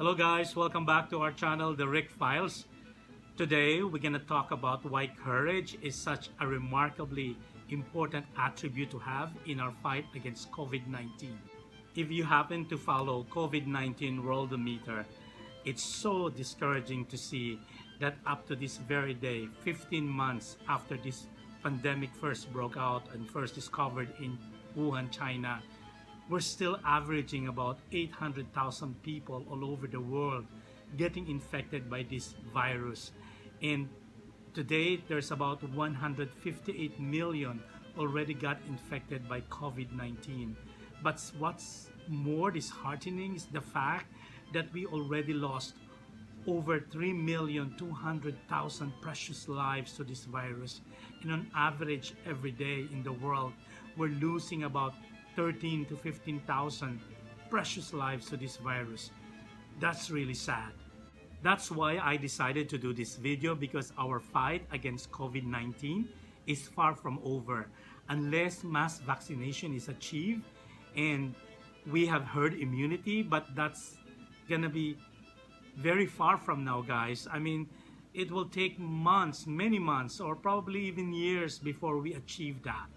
Hello guys, welcome back to our channel, The Rick Files. Today, we're going to talk about why courage is such a remarkably important attribute to have in our fight against COVID-19. If you happen to follow COVID-19 Worldometer, it's so discouraging to see that up to this very day, 15 months after this pandemic first broke out and first discovered in Wuhan, China, we're still averaging about 800,000 people all over the world getting infected by this virus. And today, there's about 158 million already got infected by COVID-19. But what's more disheartening is the fact that we already lost over 3,200,000 precious lives to this virus. And on average, every day in the world, we're losing about 13 to 15,000 precious lives to this virus. That's really sad. That's why I decided to do this video, because our fight against COVID-19 is far from over unless mass vaccination is achieved and we have herd immunity, but that's gonna be very far from now, guys. I mean, it will take months, many months, or probably even years before we achieve that.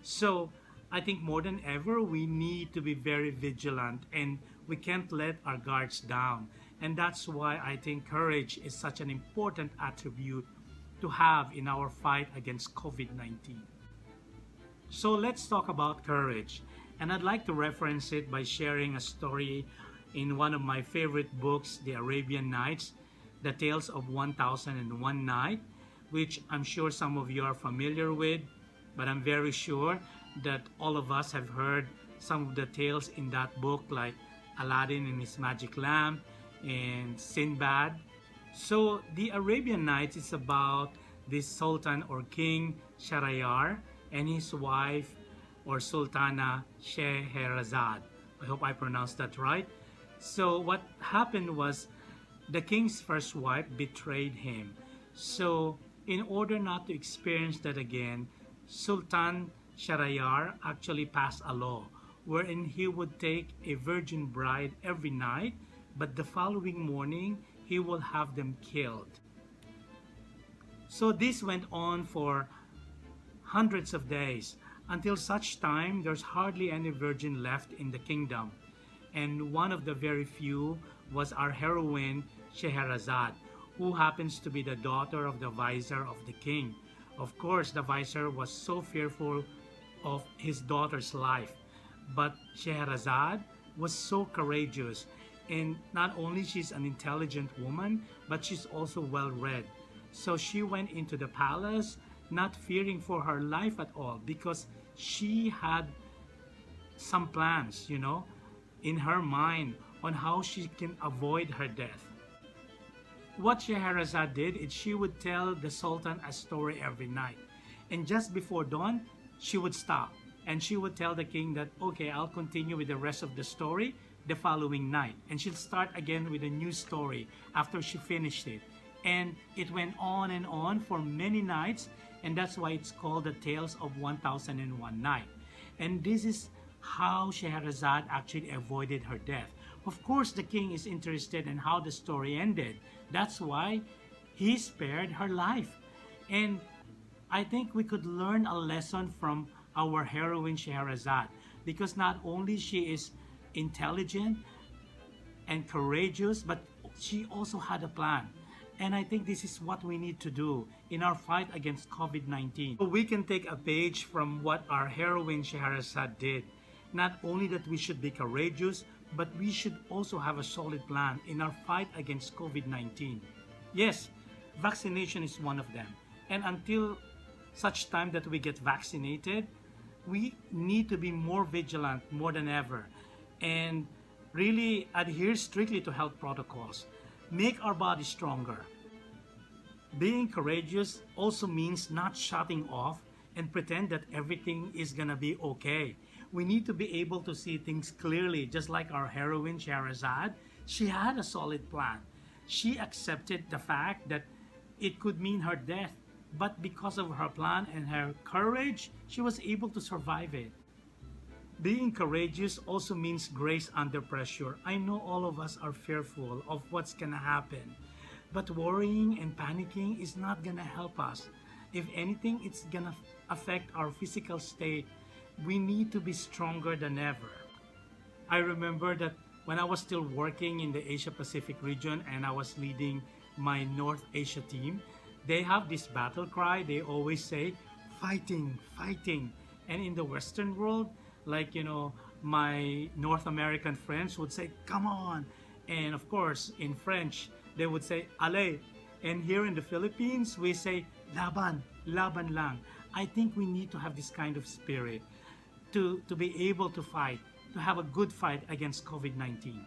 So I think more than ever, we need to be very vigilant and we can't let our guards down. And that's why I think courage is such an important attribute to have in our fight against COVID-19. So let's talk about courage. And I'd like to reference it by sharing a story in one of my favorite books, The Arabian Nights, The Tales of 1001 Night, which I'm sure some of you are familiar with, but I'm very sure that all of us have heard some of the tales in that book, like Aladdin and his magic lamp and Sinbad. So the Arabian Nights is about this Sultan or King Shahryar and his wife or Sultana Scheherazade. I hope I pronounced that right. So what happened was the king's first wife betrayed him. So in order not to experience that again, Sultan Shahryar actually passed a law wherein he would take a virgin bride every night, but the following morning he will have them killed. So this went on for hundreds of days until such time there's hardly any virgin left in the kingdom. And one of the very few was our heroine Scheherazade, who happens to be the daughter of the vizier of the king. Of course, the vizier was so fearful of his daughter's life, but Scheherazade was so courageous, and not only she's an intelligent woman, but she's also well read. So she went into the palace not fearing for her life at all, because she had some plans, in her mind on how she can avoid her death. What Scheherazade did is she would tell the Sultan a story every night, and just before dawn she would stop and she would tell the king that, okay, I'll continue with the rest of the story the following night, and she'll start again with a new story after she finished it. And it went on and on for many nights, and that's why it's called the Tales of 1001 Night. And this is how Scheherazade actually avoided her death. Of course, the king is interested in how the story ended. That's why he spared her life. And I think we could learn a lesson from our heroine Scheherazade, because not only she is intelligent and courageous, but she also had a plan. And I think this is what we need to do in our fight against COVID-19. So we can take a page from what our heroine Scheherazade did. Not only that we should be courageous, but we should also have a solid plan in our fight against COVID-19. Yes, vaccination is one of them. And until such time that we get vaccinated, we need to be more vigilant more than ever and really adhere strictly to health protocols. Make our body stronger. Being courageous also means not shutting off and pretend that everything is gonna be okay. We need to be able to see things clearly, just like our heroine Scheherazade. She had a solid plan. She accepted the fact that it could mean her death, but because of her plan and her courage, she was able to survive it. Being courageous also means grace under pressure. I know all of us are fearful of what's gonna happen, but worrying and panicking is not gonna help us. If anything, it's gonna affect our physical state. We need to be stronger than ever. I remember that when I was still working in the Asia Pacific region and I was leading my North Asia team, they have this battle cry. They always say, fighting, fighting. And in the Western world, my North American friends would say, come on. And of course, in French, they would say, allez. And here in the Philippines, we say, laban, laban lang. I think we need to have this kind of spirit to be able to fight, to have a good fight against COVID-19.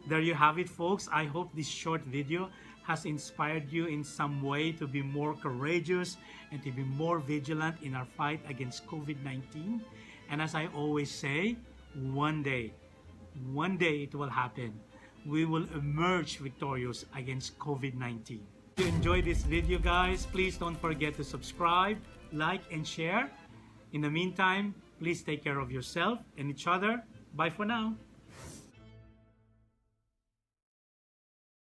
There you have it, folks. I hope this short video has inspired you in some way to be more courageous and to be more vigilant in our fight against COVID-19. And as I always say, one day it will happen. We will emerge victorious against COVID-19. If you enjoyed this video, guys, please don't forget to subscribe, like, and share. In the meantime, please take care of yourself and each other. Bye for now.